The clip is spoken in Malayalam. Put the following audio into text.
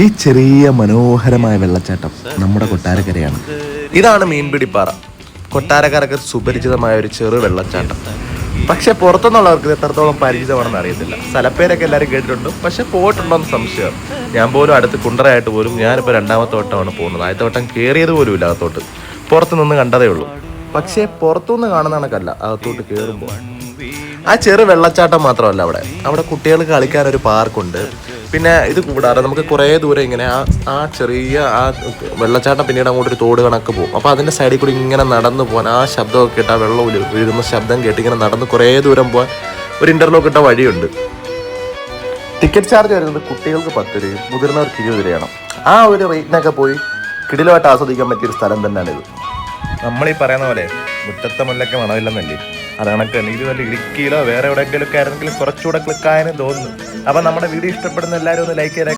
ഈ ചെറിയ മനോഹരമായ വെള്ളച്ചാട്ടം നമ്മുടെ കൊട്ടാരക്കരയാണ്. ഇതാണ് മീൻപിടിപ്പാറ. കൊട്ടാരക്കരക്ക് സുപരിചിതമായ ഒരു ചെറു വെള്ളച്ചാട്ടം. പക്ഷെ പുറത്തുനിന്നുള്ളവർക്ക് എത്രത്തോളം പരിചിതമാണെന്ന് അറിയത്തില്ല. സ്ഥലപ്പേരൊക്കെ എല്ലാവരും കേട്ടിട്ടുണ്ട്, പക്ഷെ പോയിട്ടുണ്ടോന്ന് സംശയം. ഞാൻ പോലും അടുത്ത് കുണ്ടറയായിട്ട് പോലും ഞാനിപ്പോൾ രണ്ടാമത്തെ വട്ടമാണ് പോകുന്നത്. ആദ്യത്തെ വട്ടം കയറിയത് പോലും ഇല്ല അകത്തോട്ട്, പുറത്തു നിന്ന് കണ്ടതേ ഉള്ളൂ. പക്ഷേ പുറത്തുനിന്ന് കാണുന്ന കണക്കല്ല അകത്തോട്ട് കയറുമ്പോൾ. ആ ചെറു വെള്ളച്ചാട്ടം മാത്രമല്ല, അവിടെ കുട്ടികൾക്ക് കളിക്കാൻ ഒരു പാർക്കുണ്ട്. പിന്നെ ഇത് കൂടാതെ നമുക്ക് കുറേ ദൂരം ഇങ്ങനെ ആ ചെറിയ ആ വെള്ളച്ചാട്ടം പിന്നീട് അങ്ങോട്ടൊരു തോട് കണക്ക് പോകും. അപ്പോൾ അതിൻ്റെ സൈഡിൽ കൂടി ഇങ്ങനെ നടന്നു പോകാൻ, ആ ശബ്ദമൊക്കെ കേട്ട് ആ വെള്ളം വീഴുന്ന ശബ്ദം കേട്ട് ഇങ്ങനെ നടന്ന് കുറേ ദൂരം പോകാൻ ഒരു ഇൻ്റർലോക്ക് ഇട്ട വഴിയുണ്ട്. ടിക്കറ്റ് ചാർജ് വരുന്നത് കുട്ടികൾക്ക് 10 രൂപയും മുതിർന്നവർക്ക് 20 രൂപയാണ്. ആ ഒരു റേറ്റിനൊക്കെ പോയി കിടിലമായിട്ട് ആസ്വദിക്കാൻ പറ്റിയൊരു സ്ഥലം തന്നെയാണിത്. നമ്മളീ പറയുന്ന പോലെ മുറ്റത്തെ മുല്ലൊക്കെ മണമില്ലെന്നല്ലേ, അത് കണക്ക് തന്നെ ഇത് വല്ല ഇടുക്കിയിലോ വേറെ എവിടെയെങ്കിലും ഒക്കെ ആയിരുന്നെങ്കിലും കുറച്ചുകൂടെ ക്ലിക്കായെന്ന് തോന്നുന്നു. അപ്പം നമ്മുടെ വീഡിയോ ഇഷ്ടപ്പെടുന്ന എല്ലാവരും ഒന്ന് ലൈക്ക് ചെയ്തേ.